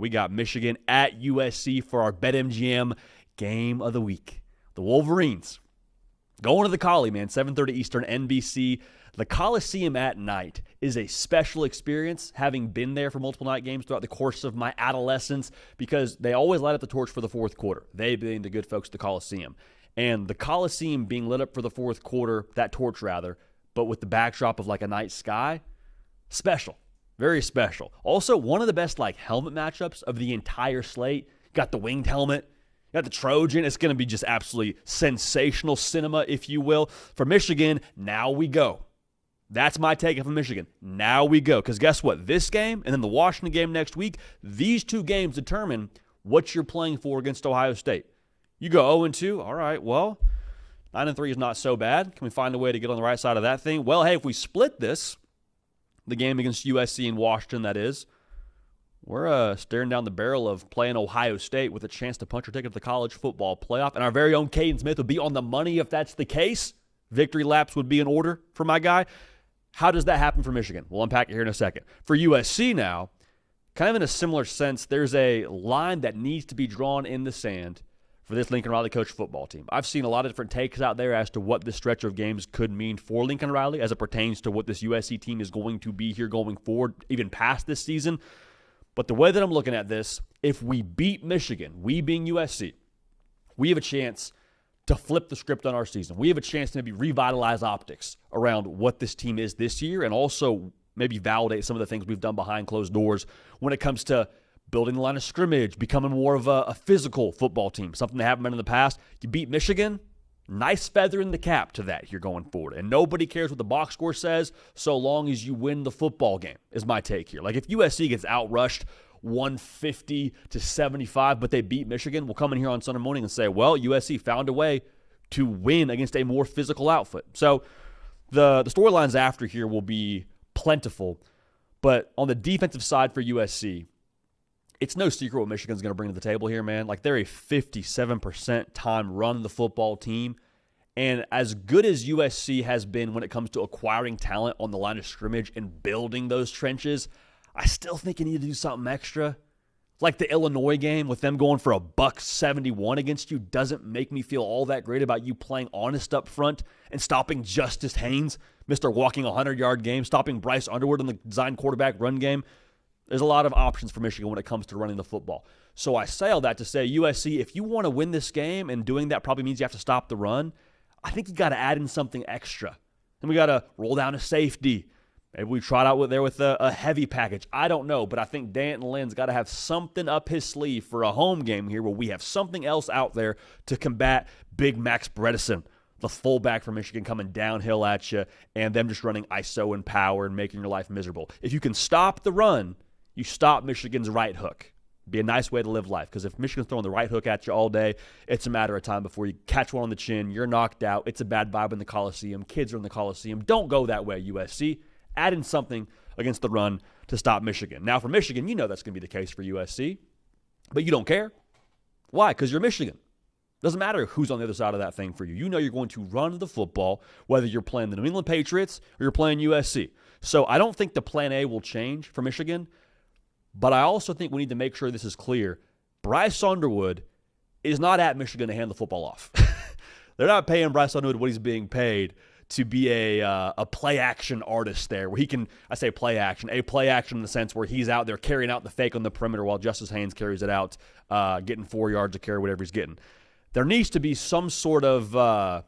We got Michigan at USC for our BetMGM game of the week. The Wolverines going to the Collie, man, 7:30 Eastern, NBC. The Coliseum at night is a special experience, having been there for multiple night games throughout the course of my adolescence, because they always light up the torch for the fourth quarter, they being the good folks at the Coliseum. And the Coliseum being lit up for the fourth quarter, that torch rather, but with the backdrop of like a night sky, special, very special. Also, one of the best like helmet matchups of the entire slate. You got the winged helmet, you got the Trojan. It's going to be just absolutely sensational cinema, if you will. For Michigan, now we go. That's my take from Michigan. Now we go. Because guess what? This game and then the Washington game next week, these two games determine what you're playing for against Ohio State. You go 0-2. All right, well, 9-3 is not so bad. Can we find a way to get on the right side of that thing? Well, hey, if we split this, the game against USC and Washington, that is, we're staring down the barrel of playing Ohio State with a chance to punch our ticket to the college football playoff. And our very own Caden Smith would be on the money if that's the case. Victory laps would be in order for my guy. How does that happen for Michigan? We'll unpack it here in a second. For USC now, kind of in a similar sense, there's a line that needs to be drawn in the sand for this Lincoln Riley coach football team. I've seen a lot of different takes out there as to what this stretch of games could mean for Lincoln Riley as it pertains to what this USC team is going to be here going forward, even past this season. But the way that I'm looking at this, if we beat Michigan, we being USC, we have a chance to flip the script on our season. We have a chance to maybe revitalize optics around what this team is this year, and also maybe validate some of the things we've done behind closed doors when it comes to building the line of scrimmage, becoming more of a physical football team, something they haven't been in the past. You beat Michigan, nice feather in the cap to that here going forward. And nobody cares what the box score says so long as you win the football game, is my take here. Like if USC gets outrushed 150-75, but they beat Michigan, we'll come in here on Sunday morning and say, well, USC found a way to win against a more physical outfit. So the storylines after here will be plentiful. But on the defensive side for USC, it's no secret what Michigan's going to bring to the table here, man. Like they're a 57% time run the football team. And as good as USC has been when it comes to acquiring talent on the line of scrimmage and building those trenches, I still think you need to do something extra. Like the Illinois game with them going for $171 against you doesn't make me feel all that great about you playing honest up front and stopping Justice Haynes, Mr. Walking 100-yard game, stopping Bryce Underwood in the design quarterback run game. There's a lot of options for Michigan when it comes to running the football. So I say all that to say, USC, if you want to win this game, and doing that probably means you have to stop the run, I think you got to add in something extra. And we got to roll down a safety. Maybe we trot out with a heavy package. I don't know, but I think Danton Lynn's got to have something up his sleeve for a home game here where we have something else out there to combat Big Max Bredesen, the fullback for Michigan, coming downhill at you, and them just running ISO and power and making your life miserable. If you can stop the run, you stop Michigan's right hook. Be a nice way to live life, because if Michigan's throwing the right hook at you all day, it's a matter of time before you catch one on the chin, you're knocked out, it's a bad vibe in the Coliseum, kids are in the Coliseum. Don't go that way, USC. Add in something against the run to stop Michigan. Now, for Michigan, you know that's going to be the case for USC, but you don't care. Why? Because you're Michigan. Doesn't matter who's on the other side of that thing for you. You know you're going to run the football, whether you're playing the New England Patriots or you're playing USC. So I don't think the plan A will change for Michigan, but I also think we need to make sure this is clear. Bryce Underwood is not at Michigan to hand the football off. They're not paying Bryce Underwood what he's being paid to be a play-action artist there, where he can, I say play-action in the sense where he's out there carrying out the fake on the perimeter while Justice Haynes carries it out, getting 4 yards of carry, whatever he's getting. There needs to be some sort of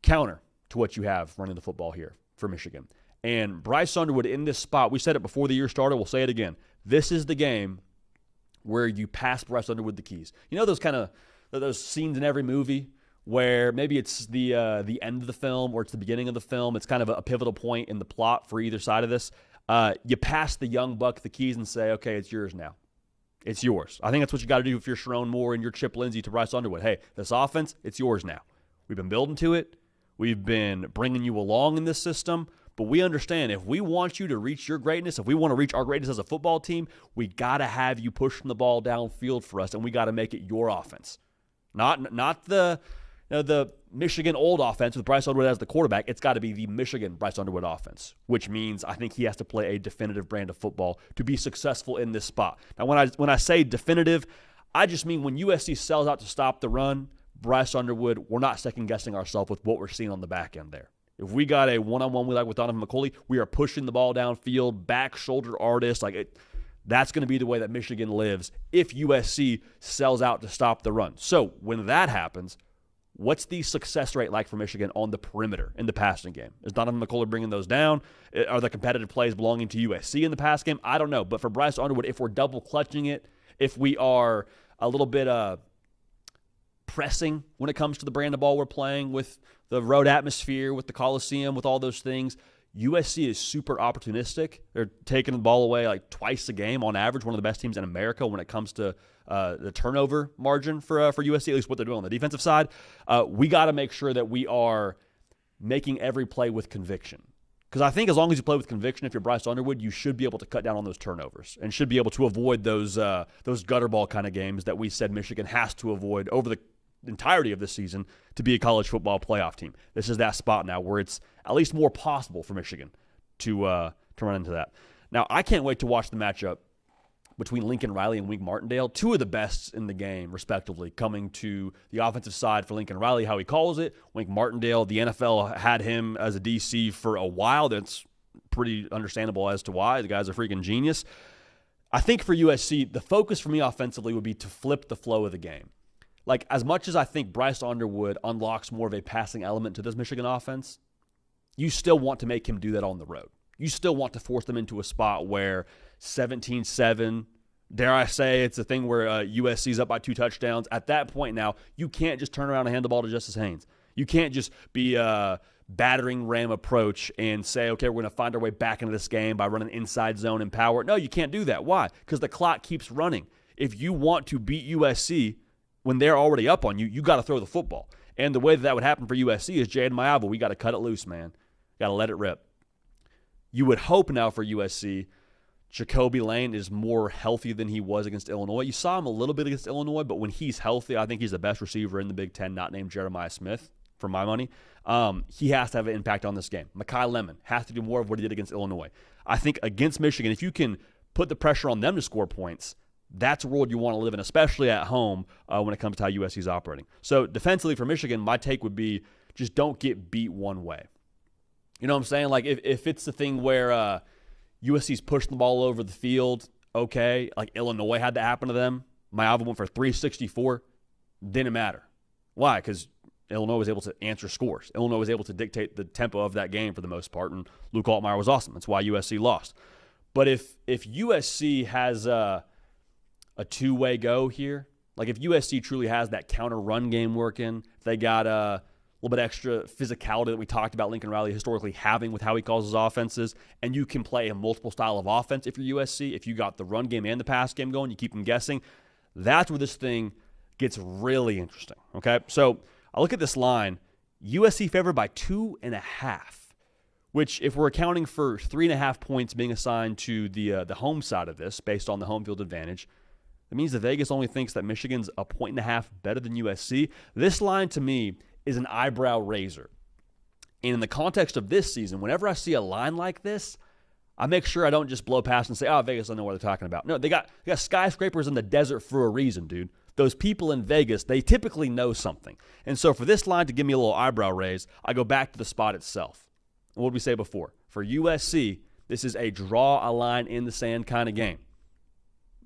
counter to what you have running the football here for Michigan. And Bryce Underwood in this spot, we said it before the year started, we'll say it again. This is the game where you pass Bryce Underwood the keys. You know those scenes in every movie where maybe it's the end of the film or it's the beginning of the film. It's kind of a pivotal point in the plot for either side of this. You pass the young buck the keys and say, okay, it's yours now. It's yours. I think that's what you got to do if you're Sharon Moore and you're Chip Lindsey to Bryce Underwood. Hey, this offense, it's yours now. We've been building to it. We've been bringing you along in this system. But we understand if we want you to reach your greatness, if we want to reach our greatness as a football team, we got to have you pushing the ball downfield for us, and we got to make it your offense. Not the the Michigan old offense with Bryce Underwood as the quarterback, it's got to be the Michigan Bryce Underwood offense, which means I think he has to play a definitive brand of football to be successful in this spot. Now, when I say definitive, I just mean when USC sells out to stop the run, Bryce Underwood, we're not second-guessing ourselves with what we're seeing on the back end there. If we got a one-on-one we like with Donovan McCulley, we are pushing the ball downfield, back shoulder artist. That's going to be the way that Michigan lives if USC sells out to stop the run. So when that happens, what's the success rate like for Michigan on the perimeter in the passing game? Is Donovan McCulley bringing those down? Are the competitive plays belonging to USC in the pass game? I don't know. But for Bryce Underwood, if we're double clutching it, if we are a little bit pressing when it comes to the brand of ball we're playing with the road atmosphere, with the Coliseum, with all those things, USC is super opportunistic. They're taking the ball away like twice a game on average, one of the best teams in America when it comes to the turnover margin for USC, at least what they're doing on the defensive side. We got to make sure that we are making every play with conviction. Because I think as long as you play with conviction, if you're Bryce Underwood, you should be able to cut down on those turnovers and should be able to avoid those gutter ball kind of games that we said Michigan has to avoid over the entirety of this season to be a college football playoff team. This is that spot now where it's at least more possible for Michigan to run into that. Now, I can't wait to watch the matchup between Lincoln Riley and Wink Martindale, two of the best in the game, respectively, coming to the offensive side for Lincoln Riley, how he calls it. Wink Martindale, the NFL had him as a DC for a while. That's pretty understandable as to why. The guy's a freaking genius. I think for USC, the focus for me offensively would be to flip the flow of the game. Like, as much as I think Bryce Underwood unlocks more of a passing element to this Michigan offense, you still want to make him do that on the road. You still want to force them into a spot where 17-7, dare I say, it's a thing where USC's up by 2 touchdowns. At that point now, you can't just turn around and hand the ball to Justice Haynes. You can't just be a battering ram approach and say, okay, we're going to find our way back into this game by running inside zone and power. No, you can't do that. Why? Because the clock keeps running. If you want to beat USC when they're already up on you, you got to throw the football. And the way that would happen for USC is Jaden Mayava, we got to cut it loose, man. Got to let it rip. You would hope now for USC, Jacoby Lane is more healthy than he was against Illinois. You saw him a little bit against Illinois, but when he's healthy, I think he's the best receiver in the Big Ten, not named Jeremiah Smith, for my money. He has to have an impact on this game. Mekhi Lemon has to do more of what he did against Illinois. I think against Michigan, if you can put the pressure on them to score points, that's a world you want to live in, especially at home when it comes to how USC is operating. So defensively for Michigan, my take would be just don't get beat one way. You know what I'm saying? Like if it's the thing where USC's pushing the ball over the field, okay, like Illinois had that happen to them. Mayava went for 364. Didn't matter. Why? Because Illinois was able to answer scores. Illinois was able to dictate the tempo of that game for the most part, and Luke Altmaier was awesome. That's why USC lost. But if USC has a two-way go here, like if USC truly has that counter run game working, if they got a little bit extra physicality that we talked about Lincoln Riley historically having with how he calls his offenses, and you can play a multiple style of offense if you're USC, if you got the run game and the pass game going, you keep them guessing, that's where this thing gets really interesting, okay? So I look at this line, USC favored by 2.5, which if we're accounting for 3.5 points being assigned to the home side of this based on the home field advantage, it means that Vegas only thinks that Michigan's 1.5 better than USC. This line, to me, is an eyebrow raiser. And in the context of this season, whenever I see a line like this, I make sure I don't just blow past and say, oh, Vegas, I know what they're talking about. No, they got skyscrapers in the desert for a reason, dude. Those people in Vegas, they typically know something. And so for this line to give me a little eyebrow raise, I go back to the spot itself. And what did we say before? For USC, this is a draw a line in the sand kind of game.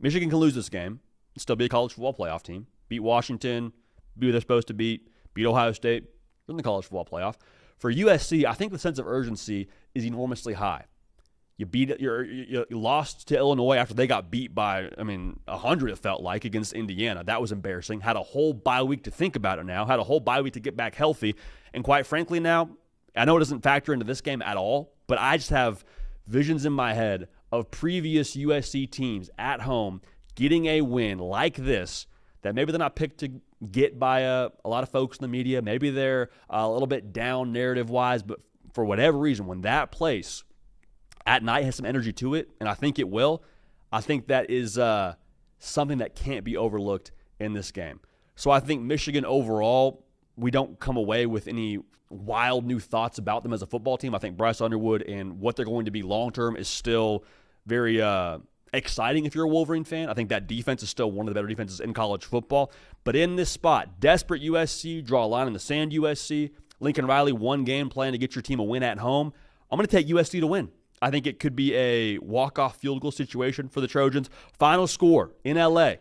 Michigan can lose this game, still be a college football playoff team, beat Washington, be who they're supposed to beat Ohio State, in the college football playoff. For USC, I think the sense of urgency is enormously high. You lost to Illinois after they got beat by, 100 it felt like, against Indiana. That was embarrassing. Had a whole bye week to think about it now. Had a whole bye week to get back healthy. And quite frankly now, I know it doesn't factor into this game at all, but I just have visions in my head of previous USC teams at home getting a win like this that maybe they're not picked to get by a lot of folks in the media. Maybe they're a little bit down narrative-wise, but for whatever reason, when that place at night has some energy to it, and I think it will, I think that is something that can't be overlooked in this game. So I think Michigan overall, we don't come away with any wild new thoughts about them as a football team. I think Bryce Underwood and what they're going to be long-term is still very exciting if you're a Wolverine fan. I think that defense is still one of the better defenses in college football. But in this spot, desperate USC, draw a line in the sand USC, Lincoln Riley, one game plan to get your team a win at home. I'm going to take USC to win. I think it could be a walk-off field goal situation for the Trojans. Final score in LA,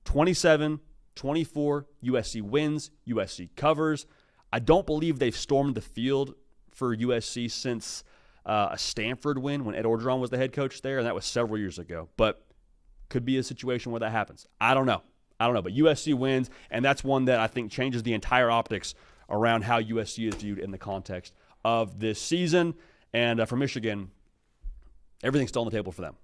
27-24, USC wins, USC covers. I don't believe they've stormed the field for USC since a Stanford win when Ed Orgeron was the head coach there, and that was several years ago. But could be a situation where that happens. I don't know. But USC wins, and that's one that I think changes the entire optics around how USC is viewed in the context of this season. And for Michigan, everything's still on the table for them.